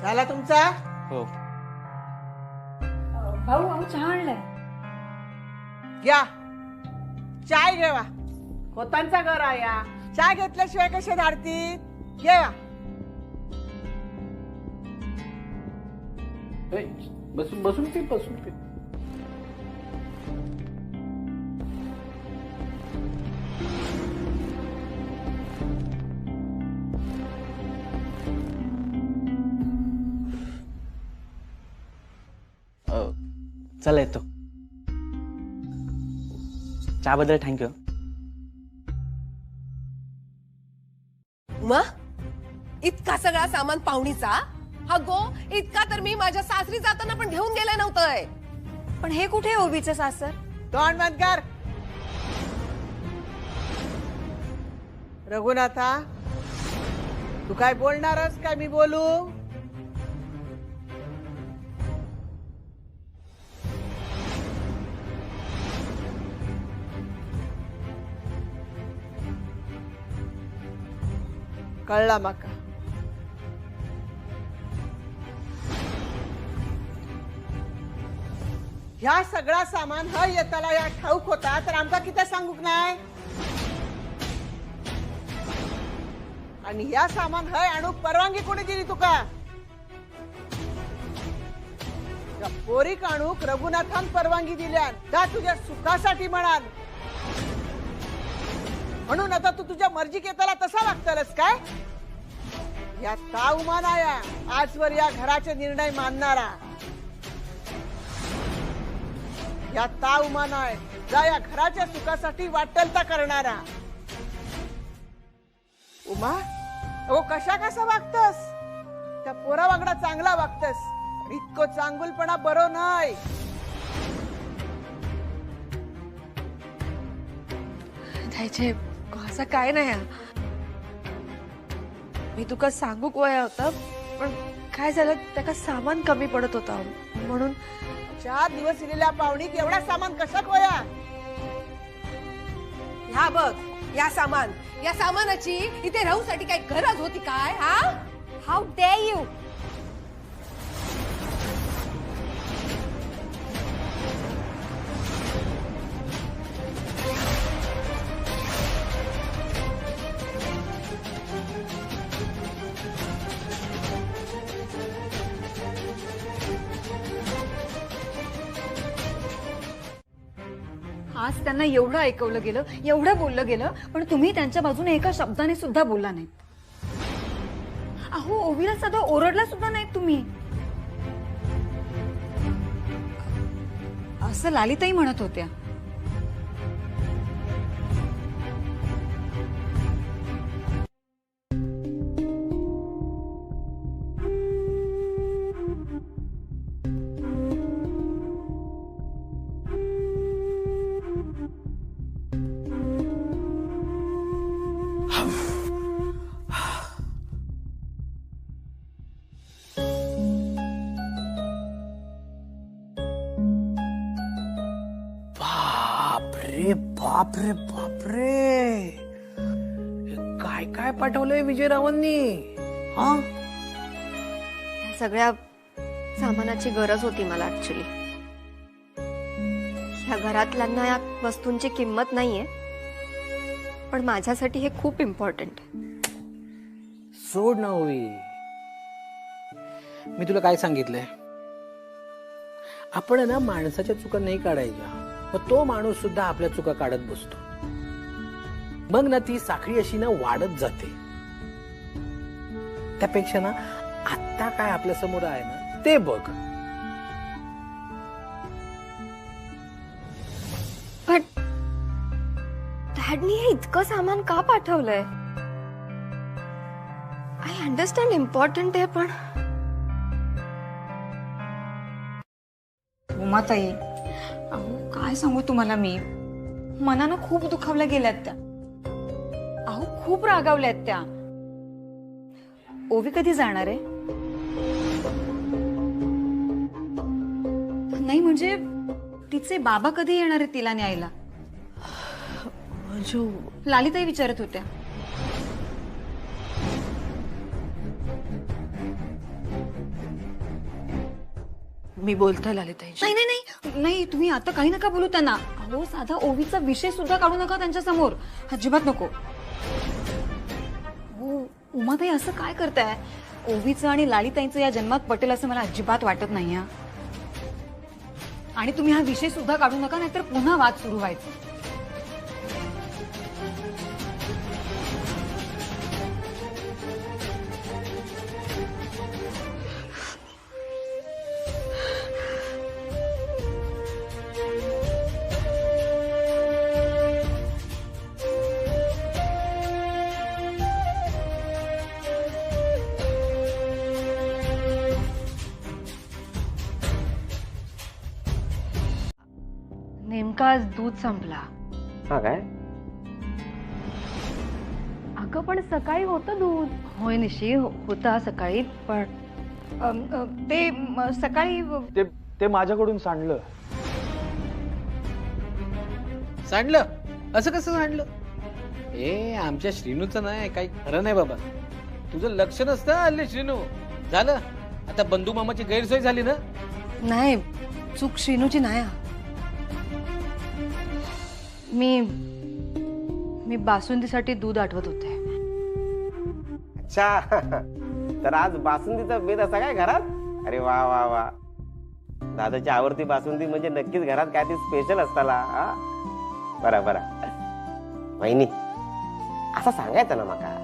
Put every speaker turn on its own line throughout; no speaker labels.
झाला तुमचा?
हो.
भाऊ भाऊ चहा आणलाय.
घ्या चाय घेवा. खोतांचा घर आया चहा घेतल्याशिवाय कसे धाडतील? घेवा.
बसून बसून पे बसून पे. चला येतो. चहाबद्दल थँक्यू.
उमा, इतका सगळा सामान पाहुणीचा हा गो इतका तर मी माझ्या सासरी जाताना पण घेऊन गेले नव्हतंय.
पण हे कुठे ओवीचे सासर?
तोंड बंद कर. रघुनाथा, तू काय बोलणारस काय मी बोलू? कळला माका. ह्या सगळा सामान हय येताला या ठाऊक होता तर आमका किती सांगूक नाही? आणि ह्या सामान हय आणूक परवानगी कोणी दिली तुका? या पोरीक आणूक रघुनाथान परवानगी दिल्यान का तुझ्या सुखासाठी म्हणाल? म्हणून आता तू तुझ्या मर्जी केताला तसा वागतलस काय? या ताव मानाया आजवर या घराचे निर्णय मानणारा. या ताव मानाय जा या घराच्या सुखासाठी वाटलता करणारा. उमा, अगो कशा कसा वागतस? त्या पोरा वागडा चांगला वागतस. इतको चांगुलपणा बरो नाही.
द्यायचे असं काय नाही. मी तुका सांगूक वया होता पण काय झालं त्याका सामान कमी पडत होता म्हणून.
4 दिवस इलेल्या पाहुणीक एवढा सामान कशाक वया?
ह्या बघ या सामानाची इथे राहूसाठी काय गरज होती काय? हा, हाऊ डेअर यू.
आज त्यांना एवढं ऐकवलं गेलं, एवढं बोललं गेलं, पण तुम्ही त्यांच्या बाजूने एका शब्दाने सुद्धा बोलला नाहीत. अहो, ओवीला साधा ओरडला सुद्धा नाहीत तुम्ही. असं लालिताई म्हणत होत्या.
बापरे बापरे, काय काय पाठवलंय विजयरावांनी? हा,
सगळ्या सामानाची गरज होती मला ऍक्च्युली. ह्या घरातल्यांना या वस्तूंची किंमत नाहीये, पण माझ्यासाठी हे खूप इम्पॉर्टंट.
सोड ना ओवी. मी तुला काय सांगितलंय? आपण ना माणसाच्या चुका नाही काढायच्या, मग तो माणूस सुद्धा आपल्या चुका काढत बसतो. मग ना ती साखळी अशी ना वाढत जाते. त्यापेक्षा ना आता काय आपल्या समोर आहे ना ते बघ.
पण डॅडनी हे इतकं सामान का पाठवलंय? आय अंडरस्टँड इम्पॉर्टंट आहे, पण
उमाताई, अहो काय सांगू तुम्हाला, मी मनानं खूप दुखावल्या गेल्यात त्या. अहो खूप रागावल्यात त्या. ओवी कधी जाणार आहे? नाही म्हणजे तिचे बाबा कधी येणार आहे तिला न्यायला? लालिताई विचारत होत्या.
मी बोलते ललिताईची.
नाही नाही नाही नाही, तुम्ही आता काही नका बोलू त्यांना. अहो साधा ओवीचा विषय सुद्धा काढू नका त्यांच्या समोर, अजिबात नको. हो उमाताई असं काय करताय? ओवीचं आणि लालिताईंचं या जन्मात पटेल असं मला अजिबात वाटत नाही. आणि तुम्ही हा विषय सुद्धा काढू नका, नाहीतर पुन्हा वाद सुरू व्हायचा.
नेमका आज दूध संपला.
हा काय?
अगं पण सकाळी होतं दूध. होय निशी होता सकाळी, पण सकाळी
ते माझ्याकडून सांडलं.
सांडलं? असं कसं सांडलं? आमच्या श्रीनूचं नाही, काही खरं नाही बाबा. तुझं लक्ष नसतं हल्ली श्रीनू. झालं आता बंधू मामाची गैरसोय झाली ना.
नाही, चूक श्रीनूची नाही. मी बासुंदीसाठी दूध आठवत होते.
अच्छा, तर आज बासुंदीचा बेत असा काय घरात? अरे वा वा वा, दादाची आवडती बासुंदी म्हणजे नक्कीच घरात काय ती स्पेशल असताला. बरा बरा वहिनी, असं सांगायचं ना माका.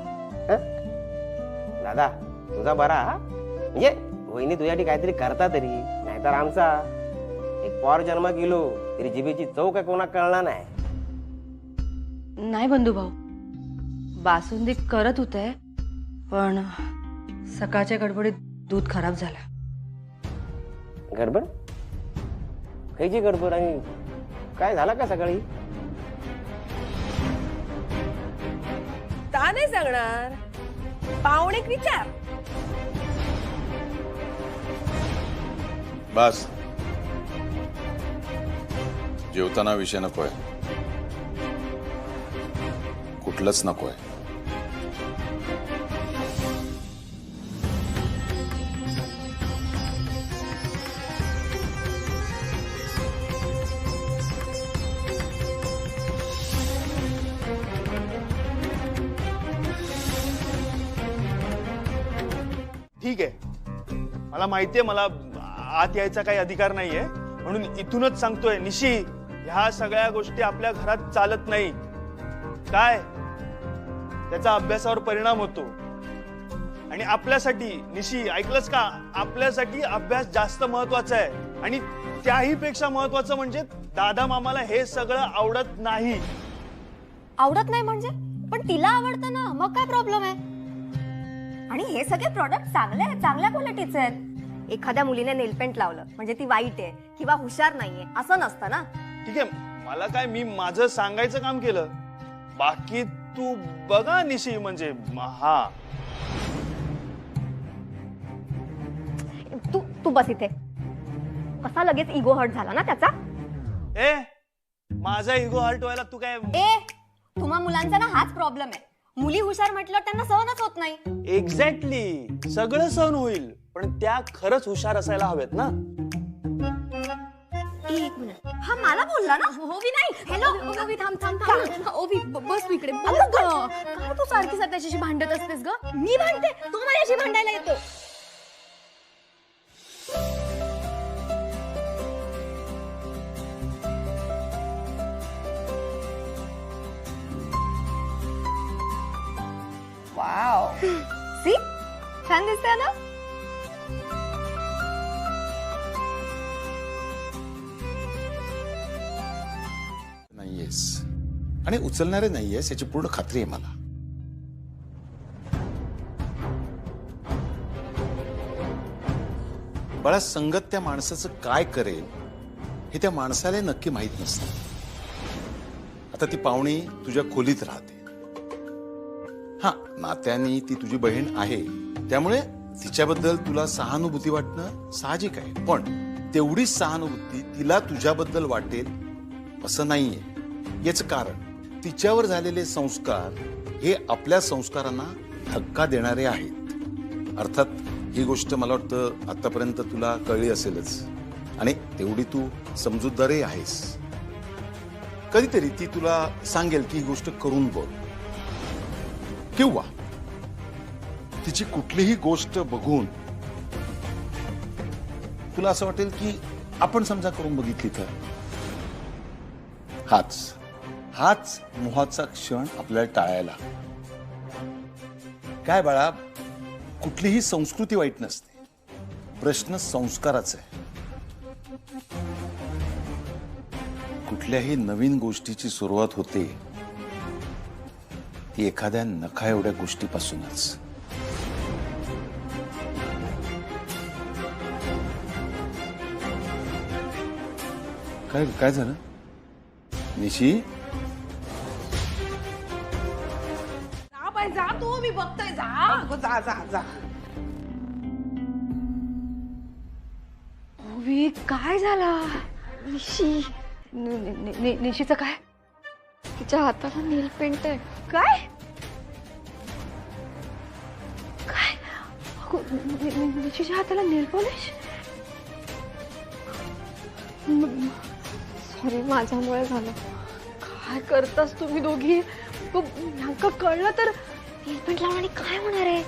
दादा तुझा बरा, म्हणजे वहिनी तुझ्यासाठी काहीतरी करता तरी, नाहीतर आमचा एक पोर जन्म गेलो तरी जिभेची चव काय कोणा कळणार नाही.
नाही बंधू भाऊ, बासुंदी करत होते, पण सकाळच्या गडबडीत दूध खराब झालं.
गडबड? खायची गडबड आणि काय झालं का सकाळी?
का नाही सांगणार, पाहुणे विचार.
बस, जेवताना विषय नकोय, कुठलंच नकोय.
ठीक आहे, मला माहितीये मला आत यायचा काही अधिकार नाहीये, म्हणून इथूनच सांगतोय निशी, ह्या सगळ्या गोष्टी आपल्या घरात चालत नाही. काय त्याचा अभ्यासावर परिणाम होतो. आणि आपल्यासाठी निशी, ऐकलंस का, आपल्यासाठी अभ्यास जास्त महत्वाचा आहे. आणि त्याही पेक्षा महत्वाचं म्हणजे दादा मामाला हे सगळं आवडत नाही.
आवडत नाही म्हणजे? पण तिला आवडतं ना, मग काय प्रॉब्लेम आहे? आणि हे सगळे प्रोडक्ट चांगले आहेत, चांगल्या क्वालिटीचे आहेत. एखाद्या मुलीने नेलपेंट लावलं म्हणजे ती वाईट आहे किंवा हुशार नाहीये असं नसतं ना.
ठीक आहे, मला काय, मी माझं सांगायचं काम केलं, बाकी तू बघा निशी. म्हणजे हा,
तू बस इथे. कसा लगेच इगो हर्ट झाला ना त्याचा?
माझा इगो हर्ट व्हायला तू काय?
तुम्हा मुलांचा ना हाच प्रॉब्लेम आहे. मुली हुशार म्हटलं त्यांना सहनच होत नाही.
एक्झॅक्टली, सगळं सहन होईल, पण त्या खरंच हुशार असायला हवेत ना.
एक मिनिट, हा मला बोलला ना? ओवी नाही. हॅलो ओवी, थांब थांब थांब. ओवी बस इकडे. काय तू सारखी त्याच्याशी भांडत असतेस ग? मी भांडते? तू माझ्याशी भांडायला येतो? वाव, सी छान दिसतंय ना?
नाहीयेस आणि उचलणारे नाहीयेस याची पूर्ण खात्री आहे मला. बाळा, संगत त्या माणसाचं काय करेल हे त्या माणसाला नक्की माहित नसतं. आता ती पाहुणी तुझ्या खोलीत राहते. हा, नात्याने ती तुझी बहीण आहे, त्यामुळे तिच्याबद्दल तुला सहानुभूती वाटणं साहजिक आहे. पण तेवढीच सहानुभूती तिला तुझ्याबद्दल वाटेल असं नाहीये. याचं कारण तिच्यावर झालेले संस्कार हे आपल्या संस्कारांना धक्का देणारे आहेत. अर्थात ही गोष्ट मला वाटतं आतापर्यंत तुला कळली असेलच. आणि तेवढी तू समजूतदारही आहेस. कधीतरी ती तुला सांगेल की ही गोष्ट करून बघ, किंवा तिची कुठलीही गोष्ट बघून तुला असं वाटेल की आपण समजा करून बघितली तर. हाच मोहाचा क्षण आपल्याला टाळायला. काय बाळा, कुठलीही संस्कृती वाईट नसते, प्रश्न संस्काराचा आहे. कुठल्याही नवीन गोष्टीची सुरुवात होते ती एखाद्या नखा एवढ्या गोष्टीपासूनच. काय झालं निशी?
जा बाई जा तू, मी बघतोय जा.
अगं जा जा जा.
ओवी, काय झाला? निशी निशीचं काय? तिच्या हाताला नील पेंट आहे. काय काय निशीच्या हाताला नेल पॉलिश? सॉरी, माझ्यामुळे झालं. काय करतास तुम्ही दोघी? ह्यांका कळलं तर नेल पेंट लावण्याने काय होणार आहे?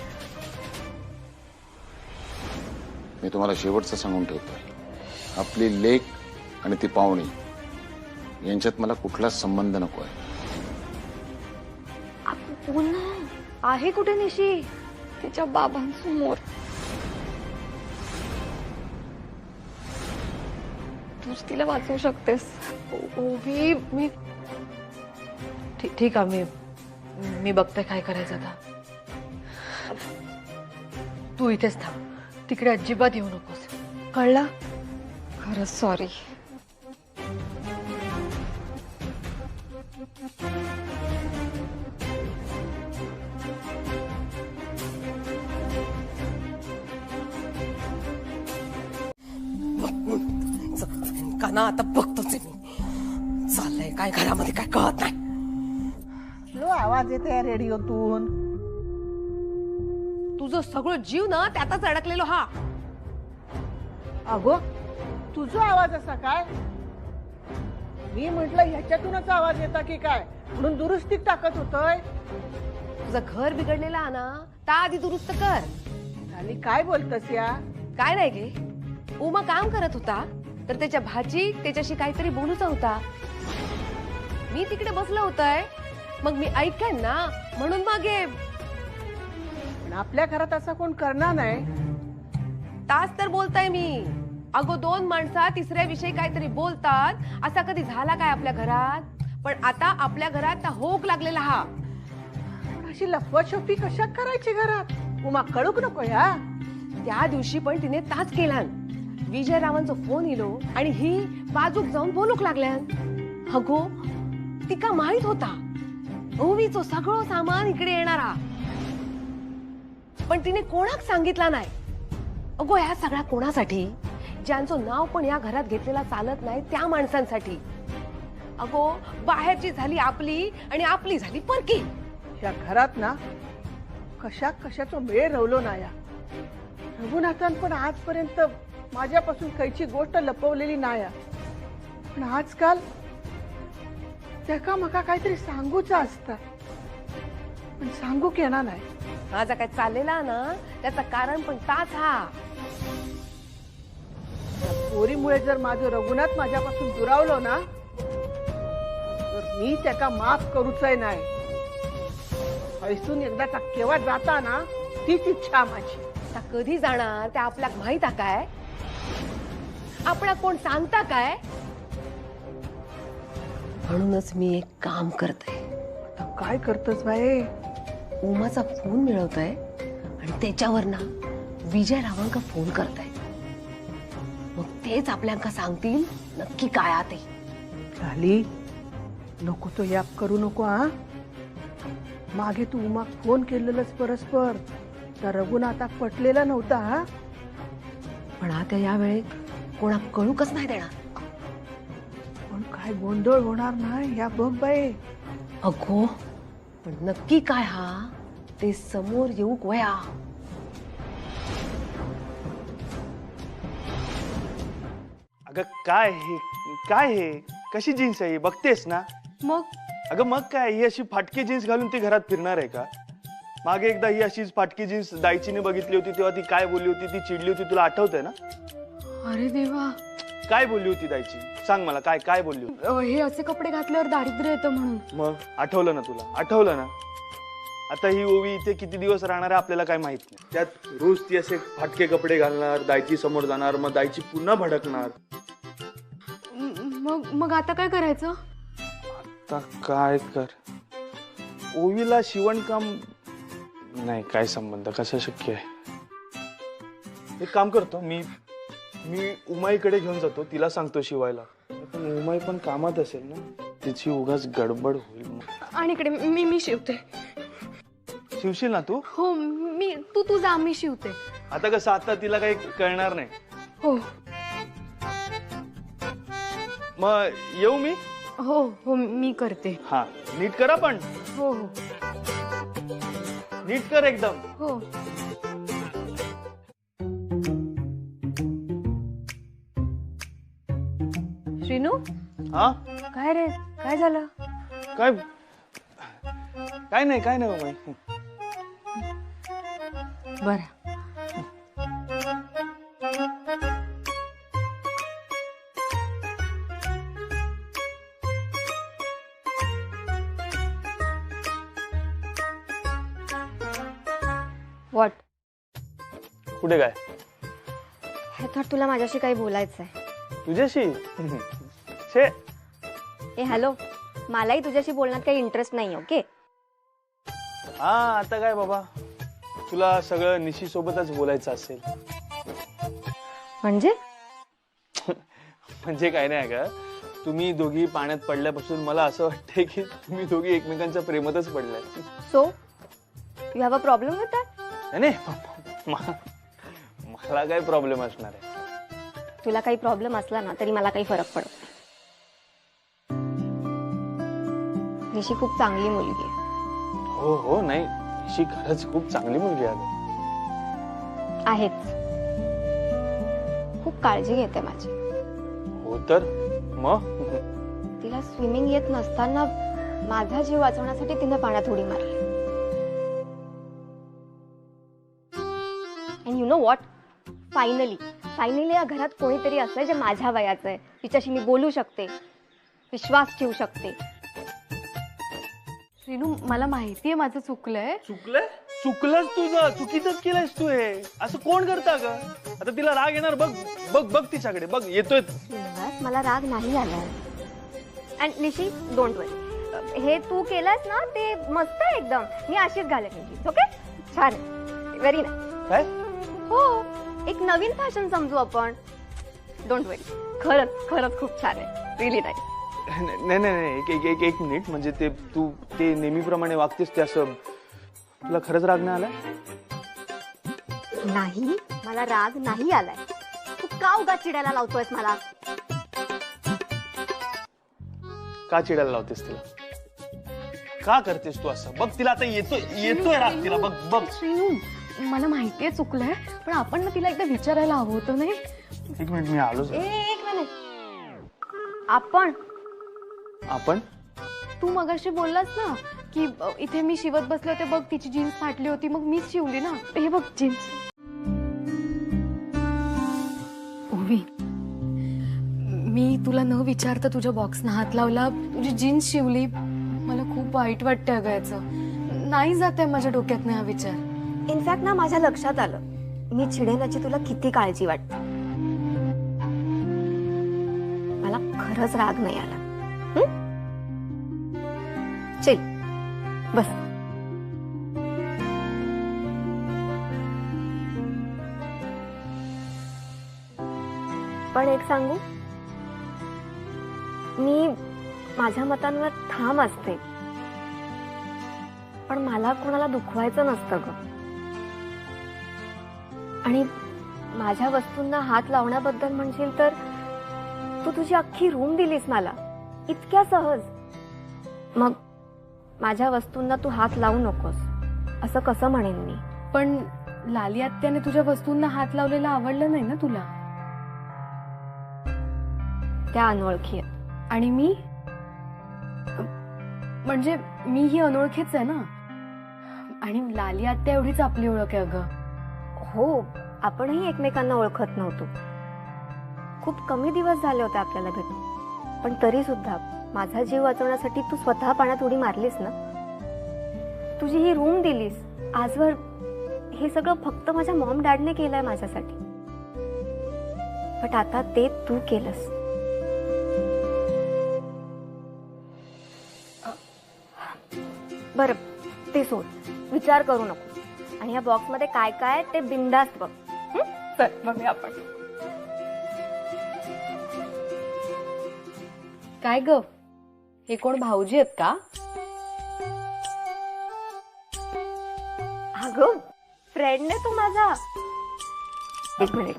मी तुम्हाला शेवटचं सांगून ठेवतोय, आपली लेक आणि ती पाहुणी यांच्यात मला कुठलाच संबंध नको आहे.
पुन्हा आहे कुठे निशी? तिच्या बाबांसमोर. तूच तिला वाचवू शकतेस. ओवी, मी ठीक आहे, मी बघते काय करायचं आता. तू इथेच थांब, तिकडे अजिबात येऊ नकोस, कळला? खरंच सॉरी.
काना आता बघतोच आहे मी. चाललंय काय घरामध्ये काय कळत नाही.
लो आवाज येते रेडिओतून.
तुझं सगळं जीव ना त्यातच अडकलेलो हा.
अगो, तुझा आवाज असा काय? मी म्हंटल ह्याच्यातूनच आवाज येता की काय, म्हणून दुरुस्तीत टाकत होतोय.
तुझं घर बिघडलेला ना, त्या आधी दुरुस्त कर.
आणि काय बोलतस या?
काय नाही गे, उमा काम करत होता तर त्याच्या भाची त्याच्याशी काहीतरी बोलूचा होता. मी तिकडे बसलं होतंय, मग मी ऐकेन ना म्हणून मागे.
पण आपल्या घरात असा कोण करणार नाही.
तास तर बोलताय मी. अगो, दोन माणसा तिसऱ्या विषयी काहीतरी बोलतात, असा कधी झाला काय आपल्या घरात? पण आता आपल्या घरात होक लागलेला हा.
पण अशी लपवाछपी कशा करायची घरात? उमा कळूक नको या.
त्या दिवशी पण तिने ताच केला. विजयरावांचा फोन इलो आणि ही बाजूक जाऊन बोलूक लागल्यान. अगो, तिका माहित होता ओवीचं सगळं सामान इकडे येणारा, पण तिने कोणाक सांगितला नाही. अगो, ह्या सगळ्या कोणासाठी? ज्यांचं नाव पण या घरात घेतलेला चालत नाही त्या माणसांसाठी. अगो, बाहेरची झाली आपली आणि आपली झाली परकी.
या घरात ना कशाचा मेळ रवलो ना या. रघुनाथन पण आजपर्यंत माझ्यापासून काहीची गोष्ट लपवलेली नाही. पण आजकाल त्याका मका काहीतरी सांगूचा असता, पण सांगू येणार नाही.
माझा काय चाललेला ना त्याचं कारण पण ताच हा.
पोरीमुळे जर माझं रघुनाथ माझ्यापासून दुरावलो ना, तर मी त्याका माफ करूचय नाही. हैसून एकदाचा केव्हा जाता ना, तीच इच्छा माझी.
आता कधी जाणार ते आपल्याला माहित आहे काय? आपला कोण सांगता काय? म्हणूनच मी एक काम करते.
आता काय करतस बाई?
उमाचा फोन मिळवतोय आणि त्याच्यावर ना विजयरावांका फोन करताय. मग तेच आपल्याला सांगतील नक्की काय आते.
झाली, नको तो याप करू नको. हा, मागे तू उमा फोन केलेलंच परस्पर, तर रघुनाथाक पटलेला नव्हता. हा,
पण आता या वेळेत कोणा कळूकच नाही देणार.
पण काय गोंधळ होणार नाही या बघ बाई.
अगो, पण नक्की काय हा ते समोर येऊक वया.
अगं काय हे कशी जीन्स आहे ही? बघतेस ना?
मग
अगं मग काय, ही अशी फाटकी जीन्स घालून ती घरात फिरणार आहे का? मागे एकदा ही अशीच फाटकी जीन्स दायचीने बघितली होती, तेव्हा ती काय बोलली होती, ती चिडली होती, तुला आठवतंय ना?
अरे देवा,
काय बोलली होती दायची? सांग मला, काय बोलली होती?
हे असे कपडे घातल्यावर दारिद्र्य येतं म्हणून.
मग आठवलं ना तुला? आठवलं ना? आता ही ओवी इथे किती दिवस राहणार आहे आपल्याला काय माहित नाही. त्यात रोज ती असे फाटके कपडे घालणार, दायची समोर जाणार, मग दायची पुन्हा भडकणार.
मग आता काय करायचं?
आता काय कर, ओवीला शिवणकाम नाही, काय संबंध, कसं शक्य आहे? एक काम करतो मी उमाईकडे घेऊन जातो, तिला सांगतो शिवायला. पण उमाई पण कामात असेल ना, तिची उगाच गडबड होईल मग.
आणि इकडे मी शिवते.
शिवशील ना तू?
हो, तू जा, मी शिवते.
आता कसं, आता तिला काही कळणार नाही.
हो
मग येऊ मी?
हो मी करते.
हा, नीट करा पण.
हो
नीट कर एकदम.
हो. श्रीनू,
हा,
काय रे, काय झालं?
काय नाही उमाई.
बर.
व्हॉट?
कुठे काय?
आय थॉट तुला माझ्याशी काही बोलायचंय.
तुझ्याशी? छे.
ए हॅलो, मलाही तुझ्याशी बोलण्यात काही इंटरेस्ट नाही. ओके?
हा, आता काय बाबा, तुला सगळं निशी सोबतच बोलायचं असेल.
म्हणजे
म्हणजे काय नाही का, तुम्ही दोघी पाण्यात पडल्यापासून मला असं वाटतंय की तुम्ही दोघी एकमेकांच्या प्रेमातच पडलाय.
So you have a problem with that?
नाही, मला काय प्रॉब्लेम असणार आहे?
तुला काही प्रॉब्लेम असला ना तरी मला काही फरक पडत नाही. निशी खूप चांगली मुलगी आहे.
हो, नाही, निशी खरंच खूप चांगली मुलगी आहे.
आहेच. खूप काळजी घेते माझी.
हो तर मग?
तिला स्विमिंग येत नसताना माझा जीव वाचवण्यासाठी तिने पाण्यात उडी मारली. And you know what, finally या घरात कोणीतरी असलंय जे माझ्या वयाचं आहे, तिच्याशी मी बोलू शकते, विश्वास ठेवू शकते.
श्रीनू, मला माहितीये माझं चुकलंय.
चुकलंच तुझं, चुकीचंच केलंयस तू हे. असं कोण करता ग? आता तिला राग येणार, बघ तिच्याकडे बघ, येतोय.
मला राग नाही आलाय. अँड निशी, डोंट वरी, हे तू केलंस ना ते मस्त आहे एकदम. मी अशीच घालेन. ओके? छान, व्हेरी नाईस.
काय?
हो, एक नवीन फॅशन समजू आपण. डोंट वरी, खरंच खूप छान आहे. Really nice.
नाही, एक मिनिट. म्हणजे तू ते नेहमीप्रमाणे वागतेस ते असं, तुला खरंच राग नाही आला?
नाही, मला राग नाही आलाय. तू का उगा चिडायला लावतोयस मला?
का चिडायला लावतेस तिला? का करतेस तू असं? बघ, तिला आता येतोय राग तिला. बघ.
श्रीनू, मला माहितीये चुकलंय, पण आपण ना तिला एकदा विचारायला हवं होतं. नाही,
एक मिनिट, मी आलोच.
एक मिनिट. आपण
तू मगाशी बोललास ना की इथे मी शिवत बसले होते, बघ तिची जीन्स फाटली होती, मग मीच शिवली ना. हे बघ जीन्स. ओवी, मी तुला न विचारता तुझ्या बॉक्सना हात लावला, तुझी जीन्स शिवली. मला खूप वाईट वाटतंय अगं याचं. नाही जात आहे माझ्या डोक्यात हा विचार.
इनफॅक्ट ना, माझ्या लक्षात आलं मी चिडेनाची तुला किती काळजी वाटते. मला खरंच राग नाही आला. चल बस. पण एक सांगू, मी माझ्या मतांवर ठाम असते, पण मला कोणाला दुखवायचं नसतं ग. आणि माझ्या वस्तूंना हात लावण्याबद्दल म्हणशील तर तू तुझी अख्खी रूम दिलीस मला, इतक्या सहज. मग माझ्या वस्तूंना तू हात लावू नकोस असं कसं म्हणेन मी?
पण लाली आत्याने तुझ्या वस्तूंना हात लावलेला आवडलं नाही ना तुला?
त्या अनोळखी आहेत.
आणि मी म्हणजे मी ही अनोळखीच आहे ना. आणि लाली आत्या एवढीच आपली ओळख आहे अगं.
हो, आपणही एकमेकांना ओळखत नव्हतो. खूप कमी दिवस झाले होते आपल्याला भेटून, पण तरी सुद्धा माझा जीव वाचवण्यासाठी तू स्वतः पाण्यात उडी मारलीस ना. तुझी ही रूम दिलीस. आजवर हे सगळं फक्त माझ्या मॉम डॅडने केलंय माझ्यासाठी, पण आता ते तू केलंस. बरं, ते सोड, विचार करू नको. आणि या बॉक्स मध्ये काय काय आहे ते बिंदास्त बघ.
चल बघूया आपण. काय ग, हे कोण भाऊजी आहेत का?
अगं, फ्रेंड ने तू माझा. एक मिनिट,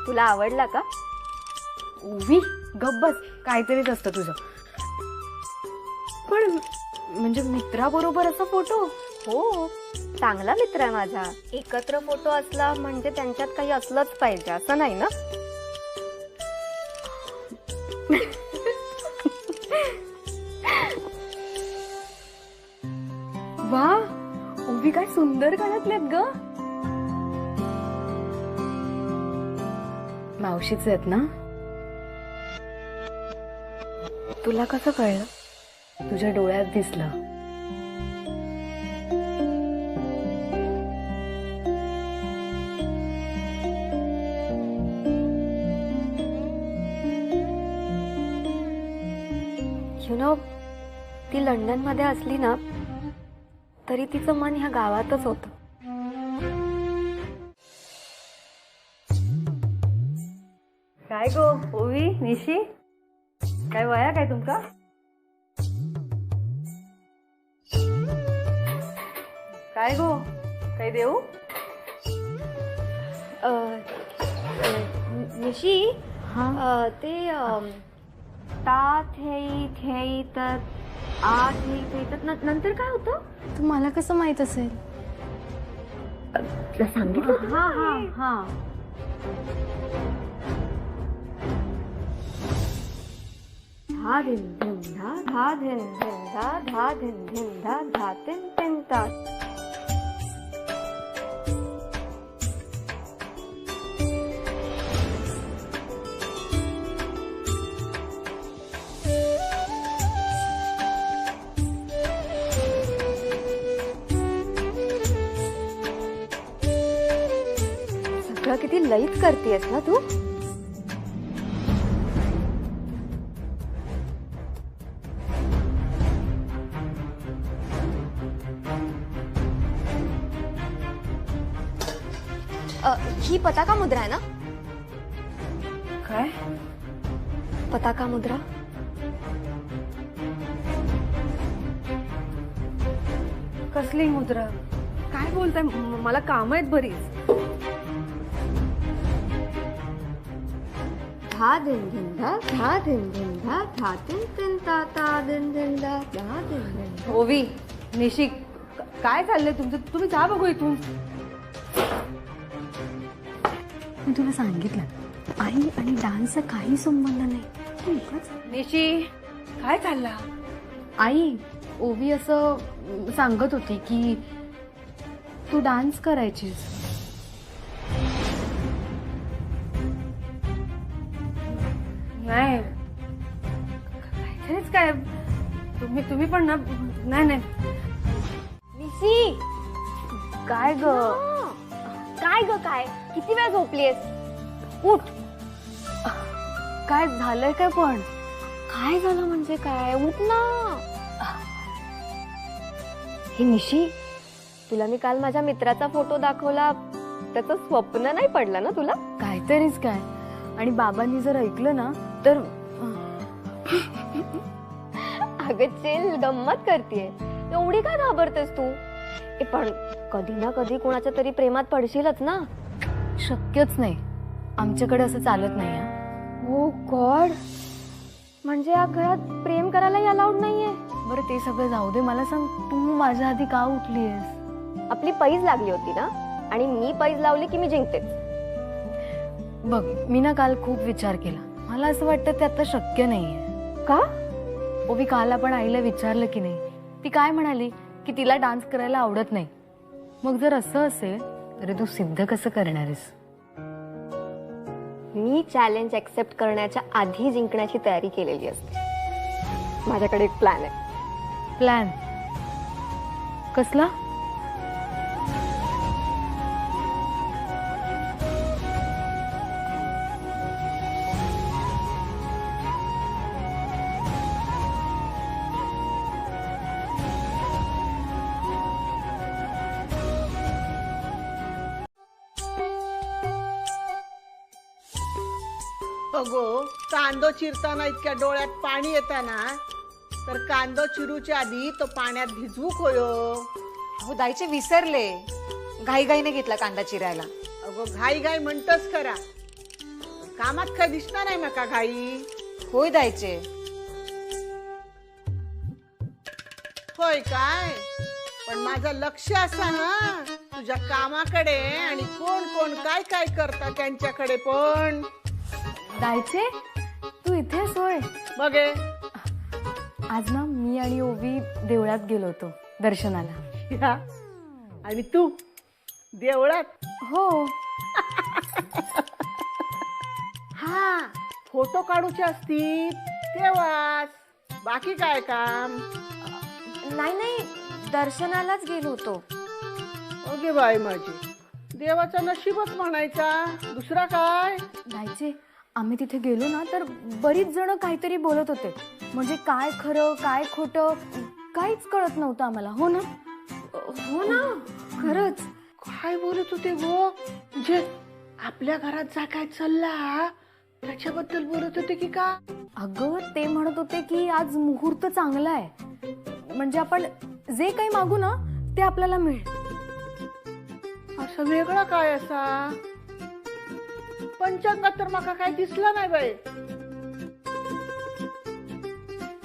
तुला आवडला का?
उवी गब्बस, काहीतरीच असतं तुझं. पण म्हणजे मित्राबरोबर असा फोटो?
हो, चांगला मित्र आहे माझा. एकत्र फोटो असला म्हणजे त्यांच्यात काही असलंच पाहिजे असं नाही ना.
वा, उभी काय सुंदर कानातलेत ग. मावशीच आहेत ना? तुला कसं कळलं? तुझ्या डोळ्यात दिसलं.
यु नो, ती लंडन मध्ये असली ना तरी तिचं मन ह्या गावातच होतं.
काय गो ओवी, निशी, काय वया काय तुमका? काय गो, काय देऊ?
निशी, ते ता थेई थेई तर आ थेई थेई तर नंतर काय होतं?
तुम्हाला कसं माहित असेल?
तुला सांगितलं?
हा हा हा.
धा धिन धिन धा, धा धिन धिन धा, धा धिन धिन धा, धा तिन तिन ता. सगळं किती लईच करतेस ना तू. ही पताका मुद्रा आहे ना?
काय?
पताका मुद्रा.
कसली मुद्रा? काय बोलताय? मला काम आहेत बरीच.
धा दिन दिन धा, धा दिन दिन धा, धा तिन तिन ता, ता दिन दिन धा, धा दिन दिन.
ओवी, निशी, काय चाललंय तुमचं? तुम्ही जा बघू इथून.
मी तुला सांगितलं, आई आणि डान्सचा काही संबंध नाही.
निशी, काय चालला? आई, ओवी असं सांगत होती की तू डान्स करायचीस. नाही, काहीतरीच काय. तुम्ही पण ना. नाही नाही.
निशी,
काय ग?
काय ग काय? किती वेळ झोपलीयस? उठ.
काय झालंय काय? पण
काय झालं म्हणजे काय? उठ ना. हे निशी, तुला मी काल माझ्या मित्राचा फोटो दाखवला, त्याचं स्वप्न नाही पडलं ना तुला?
काहीतरीच काय. आणि बाबांनी जर ऐकलं ना तर.
अगं चिल, गंमत करतेय. एवढी काय घाबरतेस तू? पण कधी ना कधी कोणाच्या तरी प्रेमात पडशीलच ना.
शक्यच नाही, आमच्याकडे असं चालत नाही.
ओ गॉड, म्हणजे या घरात प्रेम करायलाही अलाउड नाहीये?
बरं ते सगळं जाऊ दे, मला सांग, तू माझ्या आधी का उठलीयस?
आपली पैज लागली होती ना, आणि मी पैज लावली की मी जिंकतेच.
बघ, मी ना काल खूप विचार केला.
मला असं वाटतं ते आता शक्य नाहीये.
का?
ओवी काल आपण आईला विचारलं की नाही, ती काय म्हणाली की तिला डान्स करायला आवडत नाही. मग जर असं असेल तर तू सिद्ध कसं करणार आहेस?
मी चॅलेंज एक्सेप्ट करण्याच्या आधी जिंकण्याची तयारी केलेली असते. माझ्याकडे एक प्लॅन आहे.
प्लॅन कसला?
अगो, कांदो चिरताना इतक्या डोळ्यात पाणी येताना तर कांदो चिरूच्या आधी तो पाण्यात भिजवू होयो.
हो दायचे विसरले, घाईघाईने घेतला कांदा चिरायला.
अगो घाई घाई म्हणतस खरा, कामात काय दिसणार नाही मका घाई.
होय दायचे.
होय काय? पण माझं लक्ष असा ना तुझ्या कामाकडे आणि कोण कोण काय काय करता त्यांच्याकडे पण.
दायचे तू इथेच होय?
बघे
आज ना मी आणि ओवी देवळात गेलो होतो दर्शनाला.
या, आणि तू देवळात?
हो.
हा, फोटो काढूचे असतील तेव्हाच, बाकी काय काम?
नाही, दर्शनालाच गेलो होतो.
ओके बाई माझी, देवाचा नशीबच म्हणायचा, दुसरा काय?
दायचे आम्ही तिथे गेलो ना तर बरीच जण काहीतरी बोलत होते. म्हणजे काय खरं काय खोटं काहीच कळत नव्हतं आम्हाला. हो ना? हो ना, खरंच.
काय बोलत होते गो? म्हणजे आपल्या घरात जा काय चालला त्याच्याबद्दल बोलत होते की का?
अगं ते म्हणत होते की आज मुहूर्त चांगला आहे, म्हणजे आपण जे काही मागू ना ते आपल्याला मिळेल.
असं वेगळा काय असा? पंचांगात तर माका काय दिसला नाही बाई.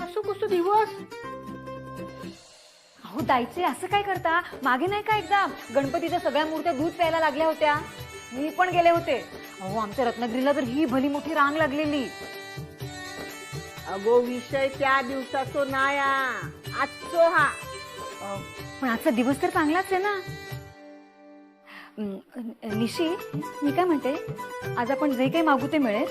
असं कसं दिवस?
अहो दायचे असं काय करता? मागे नाही का एकदा गणपतीच्या सगळ्या मूर्त्या दूध प्यायला लागल्या होत्या, मी पण गेले होते. अहो आमच्या रत्नागिरीला तर ही भली मोठी रांग लागलेली.
अगो विषय त्या दिवसाचो नाया, आजचो हा.
पण आजचा दिवस तर चांगलाच आहे ना. निशी, मी काय म्हणते, आज आपण जे काही मागू ते मिळेल?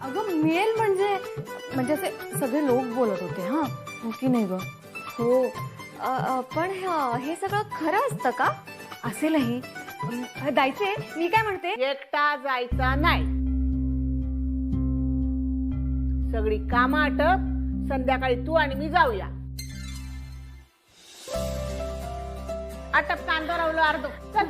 अगं मिळेल म्हणजे असे सगळे लोक बोलत होते. हा, हो की नाही ग?
हो, पण हे सगळं खरं असतं का?
असेलही. दायचे मी काय म्हणते,
एकटा जायचा नाही. सगळी कामं आटप, संध्याकाळी तू आणि मी जाऊया. आटप, कांदा रावलो अर्ध. चल.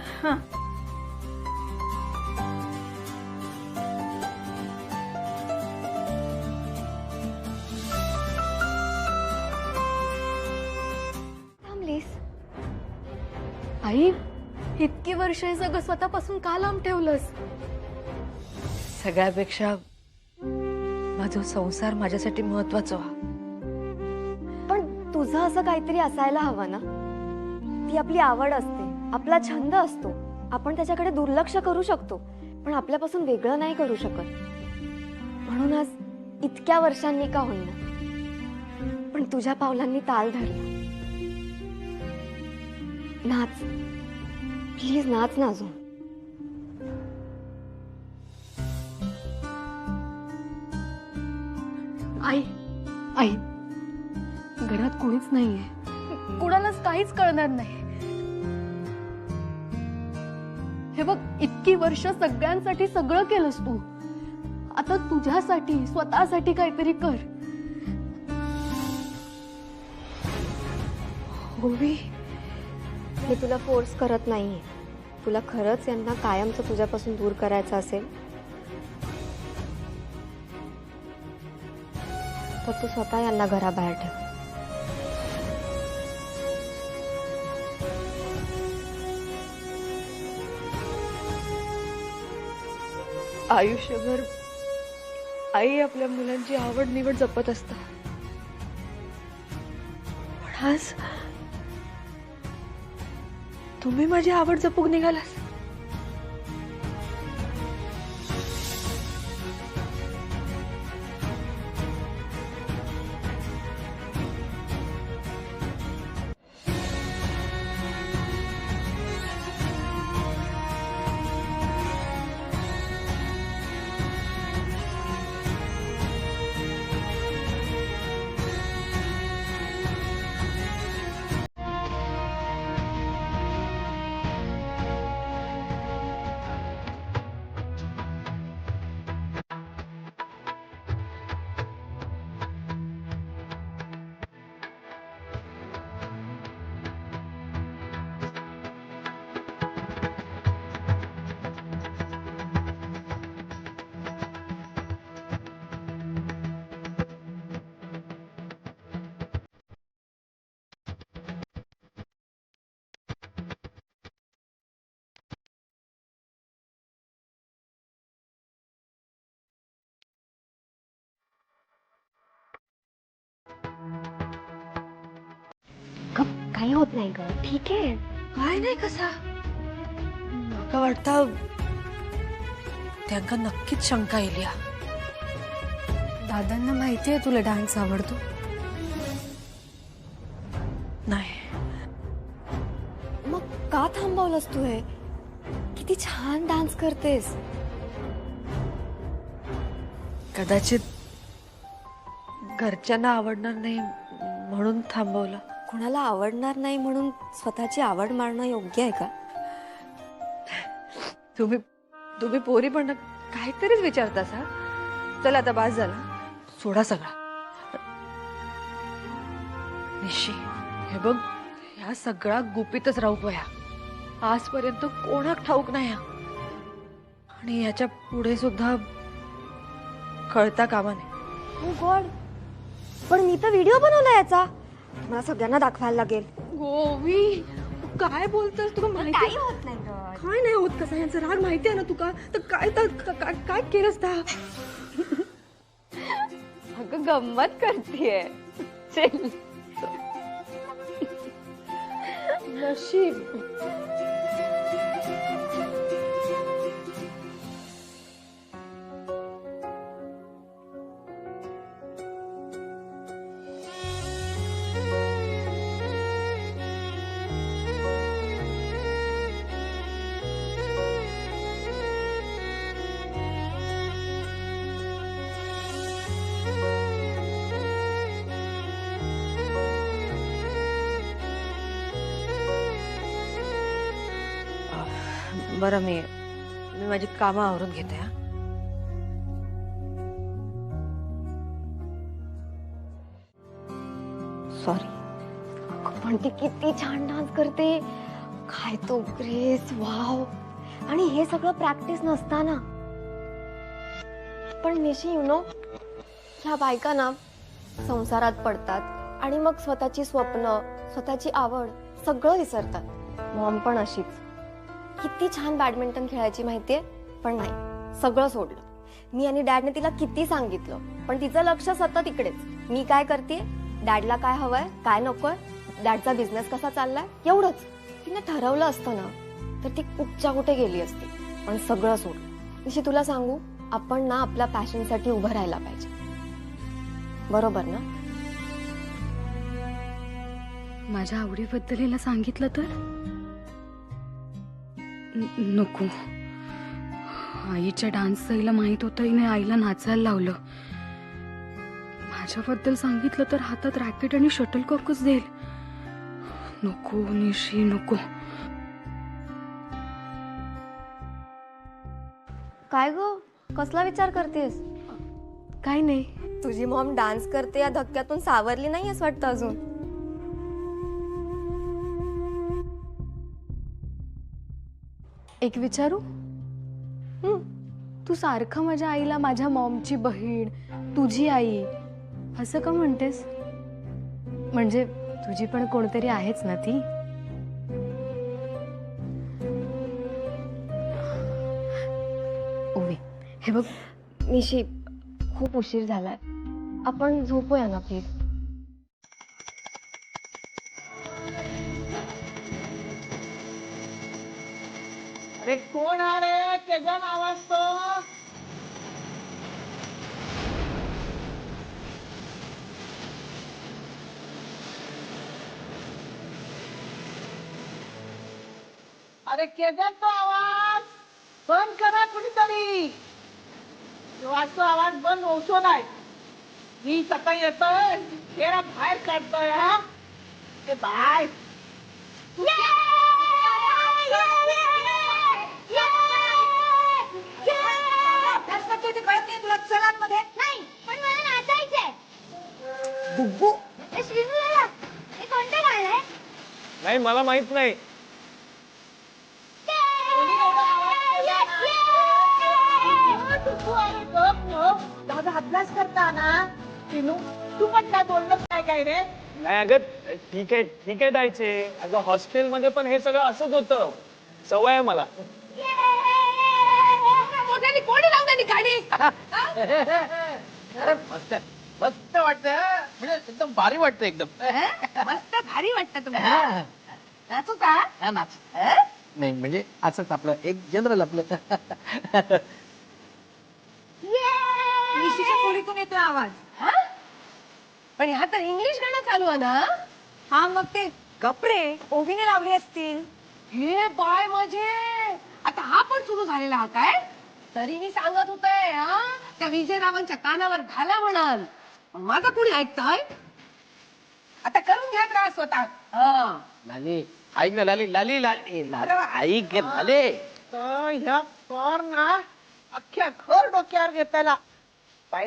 आई इतकी वर्ष हे सगळं स्वतःपासून का लांब ठेवलंस?
सगळ्यापेक्षा माझा संसार माझ्यासाठी महत्वाचा व्हा.
पण तुझं असं काहीतरी असायला हवं ना. ती आपली आवड असते, आपला छंद असतो. आपण त्याच्याकडे दुर्लक्ष करू शकतो, पण आपल्यापासून वेगळं नाही करू शकत. म्हणूनच इतक्या वर्षांनी का होईना पण तुझ्या पावलांनी ताल धरला. नाच, प्लीज नाच ना अजून.
आई आई घरात कोणीच नाहीये, कुणालाच काहीच कळणार नाही. हे बघ, इतकी वर्ष सगळ्यांसाठी सगळं केलंस तू, आता तुझ्यासाठी स्वतःसाठी काहीतरी कर.
ओवी, मी तुला फोर्स करत नाहीये. तुला खरंच यांना कायमचं तुझ्यापासून दूर करायचं असेल तर तू स्वतः यांना घराबाहेर ठेव.
आयुष्यभर आई आपल्या मुलांची आवड निवड जपत असतात, पण आज तुम्ही माझी आवड जपूक निघालास.
काही होत नाही ग, ठीक आहे.
काय नाही कसा म्हाका वाटतं त्यांका नक्कीच शंका येईल या.
दादांना माहितीये तुला डान्स आवडतो.
नाही
मग का थांबवलंस तू हे? किती छान डान्स करतेस.
कदाचित घरच्यांना आवडणार नाही म्हणून थांबवलं.
कोणाला आवडणार नाही म्हणून स्वतःची आवड मारणं योग्य आहे का?
तुम्ही पोरी पण काहीतरीच विचारतास हा. चला आता बास झाला, सोडा सगळा. निशी हे बघ, ह्या सगळा गुपितच राहू पया. आजपर्यंत कोणाक ठाऊक नाही हा. आणि याच्या पुढे सुद्धा कळता कामा नाही.
ओ गॉड, पण मी तर व्हिडिओ बनवला याचा, मला सगळ्यांना दाखवायला लागेल.
गोवी काय बोलतोस? तुला माहिती
काही होत नाही ग.
काय नाही होत. कसा यांचा राग माहिती आहे ना तुका, तर काय केलंस ता?
अगं गंमत करतेय.
नशीब. बरं, मी माझी कामं आवरून घेते हा.
सॉरी. पण ती किती छान डान्स करते. काय तो ग्रेस, वाव. आणि हे सगळं प्रॅक्टिस नसताना. पण निशी यु नो, ह्या बायका ना संसारात पडतात आणि मग स्वतःची स्वप्न, स्वतःची आवड सगळं विसरतात. मॉम पण अशीच. किती छान बॅडमिंटन खेळायची माहितीये, पण नाही, सगळं सोडलं. मी आणि डॅडने तिला किती सांगितलं, पण तिचं लक्ष सतत इकडेच. मी काय करते, डॅडला काय हवंय, काय नकोय, डॅडचा बिझनेस कसा चाललाय, एवढंच. तिने ठरवलं असतं ना तर ती कुठच्या कुठे गेली असती, पण सगळं सोडलं. निशी तुला सांगू, आपण ना आपल्या पॅशनसाठी उभं राहायला पाहिजे, बरोबर ना?
माझ्या आवडीबद्दल हिला सांगितलं तर नको. आईच्या डान्सचं हिला माहित होतं, हिने आईला नाचायला लावलं. माझ्याबद्दल सांगितलं तर हातात रॅकेट आणि शटलकॉकच देईल. नको निशी, नको.
काय ग, कसला विचार करतेस?
काय नाही.
तुझी मॉम डान्स करते या धक्क्यातून सावरली नाही असं वाटतं अजून.
एक विचारू? तू सारखं माझ्या आईला माझ्या मॉमची बहीण, तुझी आई असं का म्हणतेस? म्हणजे तुझी पण कोणतरी आहेच ना ती. ओवी, हे बघ.
निशी, खूप उशीर झालाय, आपण झोपूया ना प्लीज.
अरे कोण आले? त्याचा आवाज तो. अरे केदार, तो आवाज बंद करा कुणीतरी. तो आवाज बंद होतो नाही. मी सकाळी येतोय, तेरा बाहेर काढतोय. हा ते बाहेर.
नाही, मला माहित नाही.
दादा अभ्यास करता ना. तू पण काय बोललं काय काय रे?
नाही अगं, ठीक आहे जायचे. अगं हॉस्टेलमध्ये पण हे सगळं असंच होतं. सवय आहे मला.
अरे मस्त.
मस्त वाटतंय म्हणजे एकदम भारी वाटतंय एकदम
मस्त भारी वाटतं तुम्हाला नाचू का
हा, नाच नाही म्हणजे असंच आपलं एक जनरल आपलं
निशीच्या खोलीतून येतोय आवाज हा? पण ह्या तर इंग्लिश गाणं चालू आहे ना
हा मग ते कपडे ओवीने लावले असतील.
हे बाय माझे आता हा पण सुरू झालेला हा काय तरी मी सांगत होते हा त्या विजयरावांच्या कानावर घाला म्हणाल पण माझं कोणी ऐकतंय आता करून घ्या त्रास स्वतः हा
लाली ऐक ना लाली लाली लाली लाली ऐक लाले
तर ह्या कर ना अख्ख्या घर डोक्यावर घेताला बाई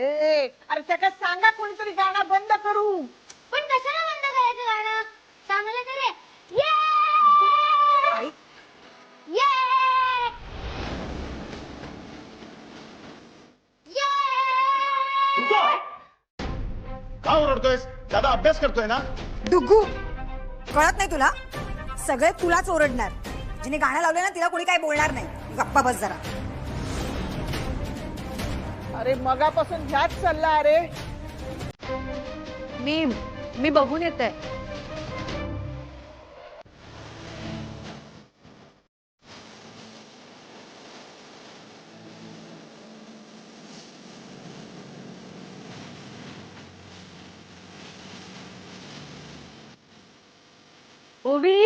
अरे त्याला सांगा कोणीतरी गाणं बंद करू.
पण कशाला बंद करायचं गाणं चांगलं करे
का ओरडतोयस? दादा अभ्यास करतोय ना.
डुग्गू कळत नाही तुला सगळे तुलाच ओरडणार जिने गाणं लावलं ना तिला कोणी काही बोलणार नाही गप्पा बस जरा.
अरे मगापासून ह्याच चालला अरे.
मी बघून येते. ओवी